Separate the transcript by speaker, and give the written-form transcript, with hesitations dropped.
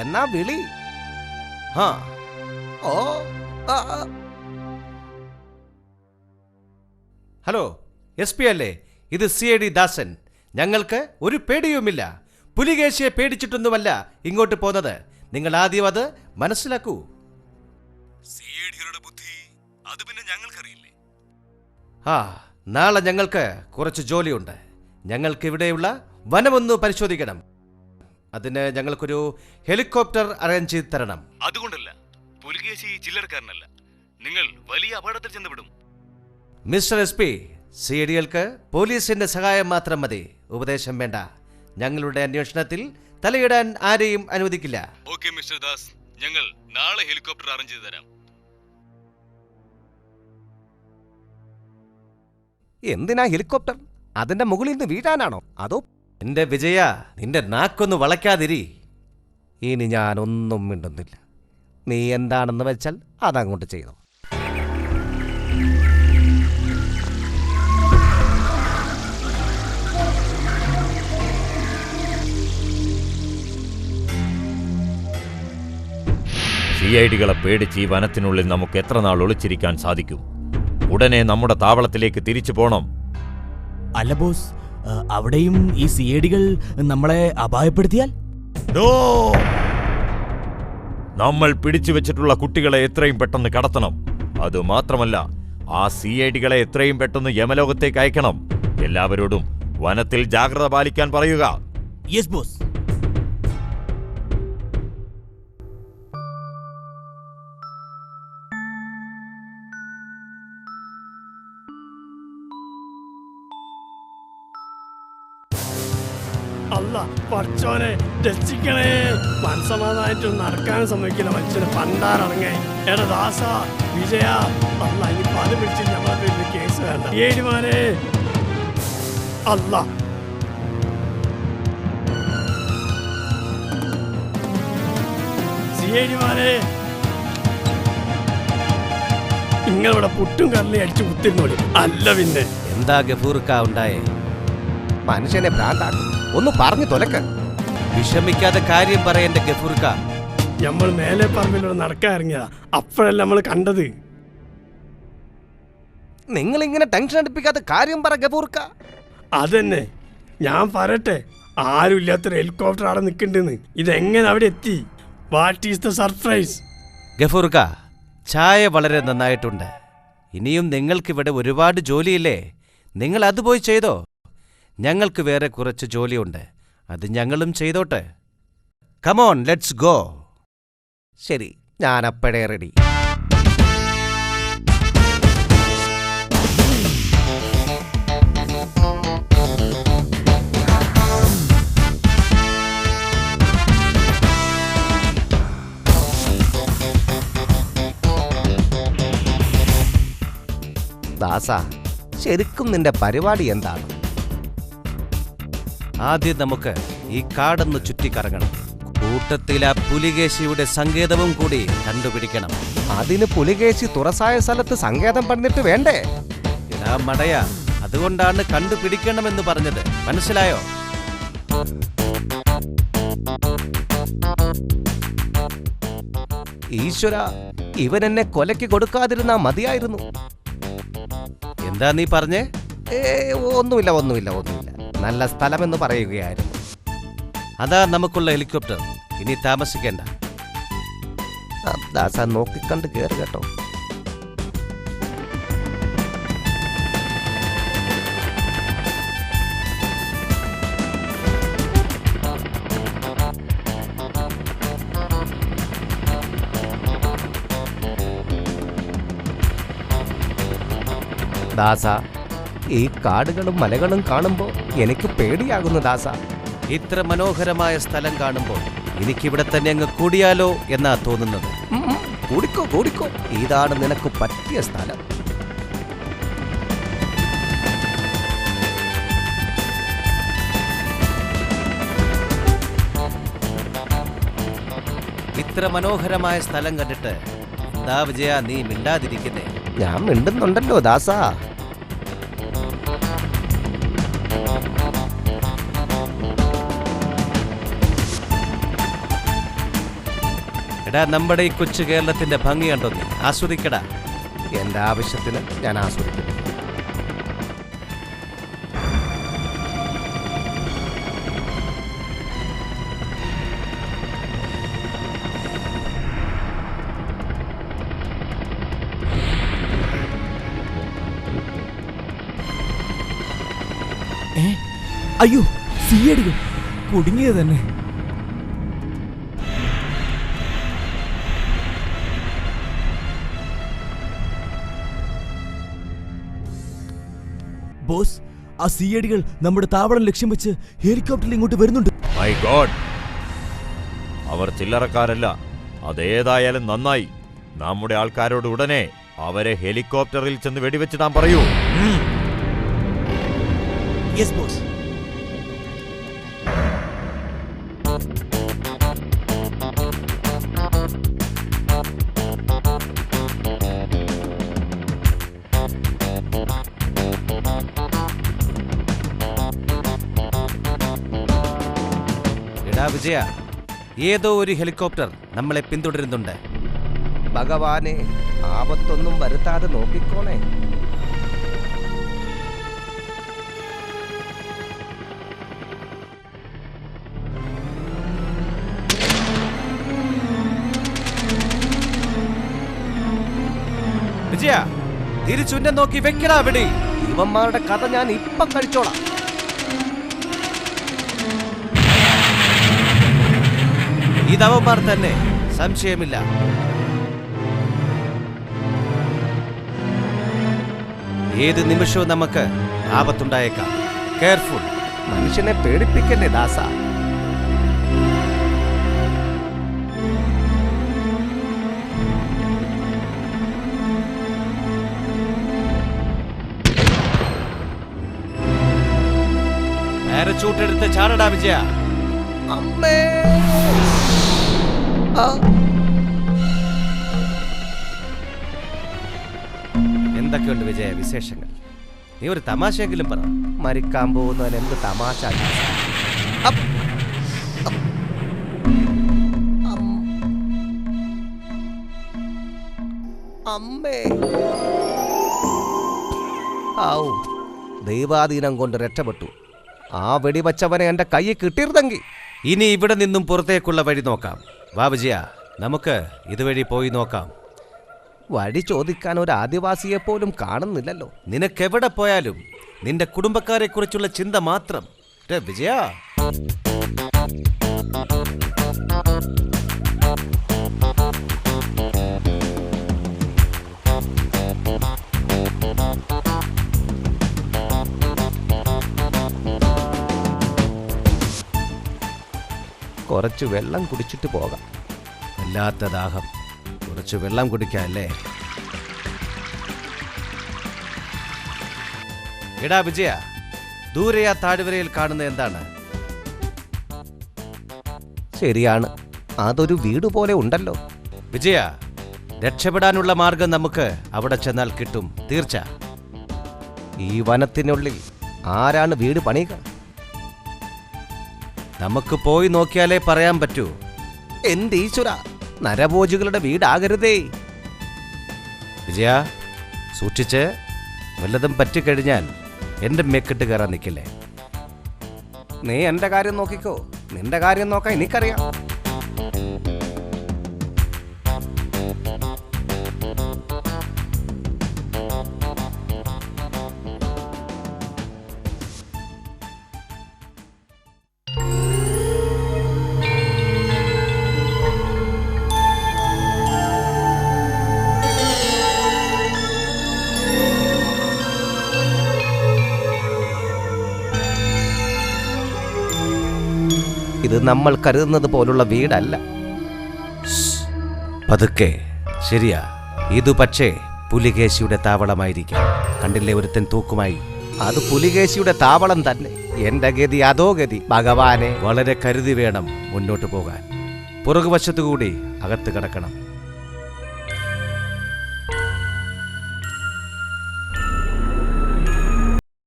Speaker 1: എന്നാ വിളി. Hello, SP അല്ലേ? ഇത് CID ദാസൻ. ഞങ്ങൾക്ക് ഒരു പേടിയുമില്ല. പുലികേശിയെ പേടിച്ചിട്ടൊന്നുമല്ല ഇങ്ങോട്ട് പോന്നത്. നിങ്ങൾ ആദ്യം അത് മനസ്സിലാക്കൂ.
Speaker 2: CIDകളുടെ ബുദ്ധി അത് പിന്നെ ഞങ്ങൾക്കറിയില്ലേ?
Speaker 1: നാളെ ഞങ്ങൾക്ക് കുറച്ച് ജോലിയുണ്ട്. ഞങ്ങൾക്ക് ഇവിടെയുള്ള വനമൊന്ന് പരിശോധിക്കണം. അതിന് ഞങ്ങൾക്കൊരു ഹെലികോപ്റ്റർ അറേഞ്ച് ചെയ്ത് തരണം.
Speaker 2: അതുകൊണ്ടല്ല, പുലികേശി ചില്ലറക്കാരനല്ല. നിങ്ങൾ വലിയ അപകടത്തിൽ ചെന്നുവിടും.
Speaker 1: മിസ്റ്റർ SP, CIDകൾക്ക് പോലീസിന്റെ സഹായം മാത്രം മതി, ഉപദേശം വേണ്ട. ഞങ്ങളുടെ അന്വേഷണത്തിൽ തലയിടാൻ ആരെയും അനുവദിക്കില്ല.
Speaker 2: ഓക്കെ മിസ്റ്റർ ദാസ്, ഞങ്ങൾ നാളെ ഹെലികോപ്റ്റർ അറേഞ്ച് ചെയ്ത് തരാം.
Speaker 1: എന്തിനാ ഹെലികോപ്റ്റർ? അതിന്റെ മുകളിൽ നിന്ന് വീഴാനാണോ? അതോ? എന്റെ വിജയ, നിന്റെ നാക്കൊന്ന് വളയ്ക്കാതിരി. ഇനി ഞാനൊന്നും മിണ്ടുന്നില്ല. നീ എന്താണെന്ന് വെച്ചാൽ അതങ്ങോട്ട് ചെയ്തോ.
Speaker 3: CIDകളെ പേടിച്ച് ഈ വനത്തിനുള്ളിൽ നമുക്ക് എത്ര നാൾ ഒളിച്ചിരിക്കാൻ സാധിക്കും? ഉടനെ നമ്മുടെ താവളത്തിലേക്ക് തിരിച്ചു പോണം.
Speaker 4: അല്ല ബോസ്, അവിടെയും ഈ CIDകൾ നമ്മളെ അപായപ്പെടുത്തിയാൽ?
Speaker 3: നമ്മൾ പിടിച്ചു വെച്ചിട്ടുള്ള കുട്ടികളെ എത്രയും പെട്ടെന്ന് കടത്തണം. അതുമാത്രമല്ല, ആ CIDകളെ എത്രയും പെട്ടെന്ന് യമലോകത്തേക്ക് അയക്കണം. എല്ലാവരോടും വനത്തിൽ ജാഗ്രത പാലിക്കാൻ പറയുക.
Speaker 4: Yes boss.
Speaker 5: അല്ല പഠിച്ചോനെ രക്ഷിക്കണേ. മനസ്സമാധാനായിട്ടൊന്നും നടക്കാനും സമ്മതിക്കില്ല മനുഷ്യന്. പണ്ടാറങ്ങേ എടാ ദാസ, വിജയ, അല്ല ഇനിയിപ്പോ അത് വിളിച്ച് നമ്മളെ പേരിൽ കേസ് വേണ്ട. ഏഴുമാരെ അല്ല CIDമാരെ, നിങ്ങളിവിടെ പുട്ടും കറലി അടിച്ചു കുത്തിരുന്നോളി. അല്ല പിന്നെ
Speaker 1: എന്താ ഗഫൂർക്ക ഉണ്ടായേ? മനുഷ്യനെ ഭ്രാന്താക്കും. ഒന്ന് പറഞ്ഞു തൊലക്ക്. വിഷമിക്കാതെ കാര്യം പറയണ്ട ഗഫൂർക്ക.
Speaker 5: നമ്മൾ മേലെ പറമ്പിലൂടെ നടക്കാൻ ഇറങ്ങിയതാ, അപ്പോഴല്ല നമ്മൾ കണ്ടത്.
Speaker 1: നിങ്ങളിങ്ങനെ ടെൻഷൻ അടുപ്പിക്കാതെ കാര്യം പറ ഗഫൂർക്ക.
Speaker 5: അതന്നെ ഞാൻ പറയട്ടെ. ആരും ഇല്ലാത്തൊരു ഹെലികോപ്റ്റർ അവിടെ നിൽക്കണ്ടെന്ന്. ഇതെങ്ങനെ അവിടെ എത്തി? What is the surprise?
Speaker 1: ഗഫൂർക്ക, ചായ വളരെ നന്നായിട്ടുണ്ട്. ഇനിയും നിങ്ങൾക്കിവിടെ ഒരുപാട് ജോലിയില്ലേ? നിങ്ങൾ അത് പോയി ചെയ്തോ. ഞങ്ങൾക്ക് വേറെ കുറച്ച് ജോലിയുണ്ട്, അത് ഞങ്ങളും ചെയ്തോട്ടെ. Come on, let's go. ശരി, ഞാനപ്പോഴേ റെഡി. ദാസ, ശരിക്കും നിന്റെ പരിപാടി എന്താണ്? ആദ്യം നമുക്ക് ഈ കാടൊന്ന് ചുറ്റിക്കറങ്ങണം. കൂട്ടത്തിൽ ആ പുലികേശിയുടെ സങ്കേതവും കൂടി കണ്ടുപിടിക്കണം. അതിന് പുലികേശി തുറസായ സ്ഥലത്ത് സങ്കേതം പണിതിട്ട് വേണ്ടേ? ഇടാ മടയ, അതുകൊണ്ടാണ് കണ്ടുപിടിക്കണമെന്ന് പറഞ്ഞത്. മനസ്സിലായോ? ഈശ്വര, ഇവൻ എന്നെ കൊലയ്ക്ക് കൊടുക്കാതിരുന്നാ മതിയായിരുന്നു. എന്താ നീ പറഞ്ഞേ? ഒന്നുമില്ല ഒന്നുമില്ല ഒന്നുമില്ല നല്ല സ്ഥലമെന്ന് പറയുകയായിരുന്നു. അതാ നമുക്കുള്ള ഹെലികോപ്റ്റർ. ഇനി താമസിക്കേണ്ട. ദാസ, നോക്കിക്കണ്ട് കയറി കേട്ടോ. ദാസ, ഈ കാടുകളും മലകളും കാണുമ്പോൾ എനിക്ക് പേടിയാകുന്നു ദാസ. ഇത്ര മനോഹരമായ സ്ഥലം കാണുമ്പോൾ എനിക്കിവിടെ തന്നെ അങ്ങ് കൂടിയാലോ എന്നാ തോന്നുന്നത്. കൂടിക്കോ കൂടിക്കോ, ഇതാണ് നിനക്ക് പറ്റിയ സ്ഥലം. ഇത്ര മനോഹരമായ സ്ഥലം കണ്ടിട്ട് എന്താ വിജയ നീ മിണ്ടാതിരിക്കുന്നേ? ഞാൻ മിണ്ടുന്നുണ്ടല്ലോ ദാസ. എടാ, നമ്മുടെ ഈ കൊച്ചു കേരളത്തിന്റെ ഭംഗി കണ്ടോ നീ? ആസ്വദിക്കടാ.
Speaker 6: എന്റെ ആവശ്യത്തിന് ഞാൻ ആസ്വദിക്കുന്നു.
Speaker 4: അയ്യോ, സിഐഡികൾ കുടുങ്ങിയത് തന്നെ. ബോസ്, ആ സിഐഡികൾ നമ്മുടെ താവളം ലക്ഷ്യം വെച്ച് ഹെലികോപ്റ്ററിൽ ഇങ്ങോട്ട് വരുന്നുണ്ട്.
Speaker 3: മൈ ഗോഡ്, അവർ ചില്ലറക്കാരല്ല. അതേതായാലും നന്നായി. നമ്മുടെ ആൾക്കാരോട് ഉടനെ അവരെ ഹെലികോപ്റ്ററിൽ ചെന്ന് വെടിവെച്ചിടാൻ പറയൂ.
Speaker 4: Yes boss.
Speaker 1: എടാ വിജയ, ഏതോ ഒരു ഹെലികോപ്റ്റർ നമ്മളെ പിന്തുടരുന്നുണ്ട്.
Speaker 6: ഭഗവാനെ, ആപത്തൊന്നും വരുത്താതെ നോക്കിക്കോണേ.
Speaker 1: വിജയ, തിരിച്ചുന്നെ നോക്കി വെക്കടാ വെടി.
Speaker 6: ഇവന്മാരുടെ കഥ ഞാൻ ഇപ്പം കഴിച്ചോളാം.
Speaker 1: ഇതവന്മാർ തന്നെ, സംശയമില്ല. ഏത് നിമിഷവും നമുക്ക് ആപത്തുണ്ടായേക്കാം. കെയർഫുൾ.
Speaker 6: മനുഷ്യനെ പേടിപ്പിക്കല്ലേ ദാസ.
Speaker 1: പാരച്ചൂട്ടെടുത്ത് ചാടടാ വിജയ.
Speaker 6: അമ്മേ.
Speaker 1: എന്തൊക്കെയുണ്ട് വിജയ വിശേഷങ്ങൾ? നീ ഒരു തമാശയെങ്കിലും പറ.
Speaker 6: മരിക്കാൻ പോകുന്നവൻ എന്ത് തമാശ. അമ്മേ. ഔ, ദൈവാധീനം കൊണ്ട് രക്ഷപ്പെട്ടു. ആ വെടിവച്ചവനെ എന്റെ കയ്യിൽ കിട്ടിയിരുന്നെങ്കിൽ.
Speaker 1: ഇനി ഇവിടെ നിന്നും പുറത്തേക്കുള്ള വഴി നോക്കാം. വാ വിജയ, നമുക്ക് ഇതുവഴി പോയി നോക്കാം.
Speaker 6: വഴി ചോദിക്കാൻ ഒരു ആദിവാസിയെ പോലും കാണുന്നില്ലല്ലോ.
Speaker 1: നിനക്കെവിടെ പോയാലും നിന്റെ കുടുംബക്കാരെ കുറിച്ചുള്ള ചിന്ത മാത്രം. വിജയ,
Speaker 6: കുറച്ച് വെള്ളം കുടിച്ചിട്ട് പോകാം.
Speaker 1: വല്ലാത്ത ദാഹം. കുറച്ച് വെള്ളം കുടിക്കാല്ലേ? എടാ വിജയ, ദൂരെ ആ താഴ്വരയിൽ കാണുന്ന എന്താണ്?
Speaker 6: ശരിയാണ്, അതൊരു വീട് പോലെ ഉണ്ടല്ലോ.
Speaker 1: വിജയ, രക്ഷപ്പെടാനുള്ള മാർഗം നമുക്ക് അവിടെ ചെന്നാൽ കിട്ടും, തീർച്ച.
Speaker 6: ഈ വനത്തിനുള്ളിൽ ആരാണ് വീട് പണിയുക?
Speaker 1: നമുക്ക് പോയി നോക്കിയാലേ പറയാൻ പറ്റൂ.
Speaker 6: എന്റെ ഈശ്വര, നരഭോജികളുടെ വീടാകരുതേ.
Speaker 1: വിജയ, സൂക്ഷിച്ച്. വല്ലതും പറ്റിക്കഴിഞ്ഞാൽ എന്റെ മെക്കിട്ട് കയറാൻ നിൽക്കില്ലേ?
Speaker 6: നീ എന്റെ കാര്യം നോക്കിക്കോ, നിന്റെ കാര്യം നോക്കാൻ എനിക്കറിയാം. ഇത് നമ്മൾ കരുതുന്നത് പോലുള്ള വീടല്ല.
Speaker 1: പതുക്കെ. ശരിയാ, ഇതു പക്ഷേ പുലികേശിയുടെ താവളമായിരിക്കാം. കണ്ടില്ലേ ഒരുത്തൻ തൂക്കുമായി?
Speaker 6: അത് പുലികേശിയുടെ താവളം തന്നെ. എന്റെ ഗതി അതോ ഗതി. ഭഗവാനെ,
Speaker 1: വളരെ കരുതി വേണം മുന്നോട്ട് പോകാൻ. പുറകുവശത്തുകൂടി അകത്ത് കടക്കണം.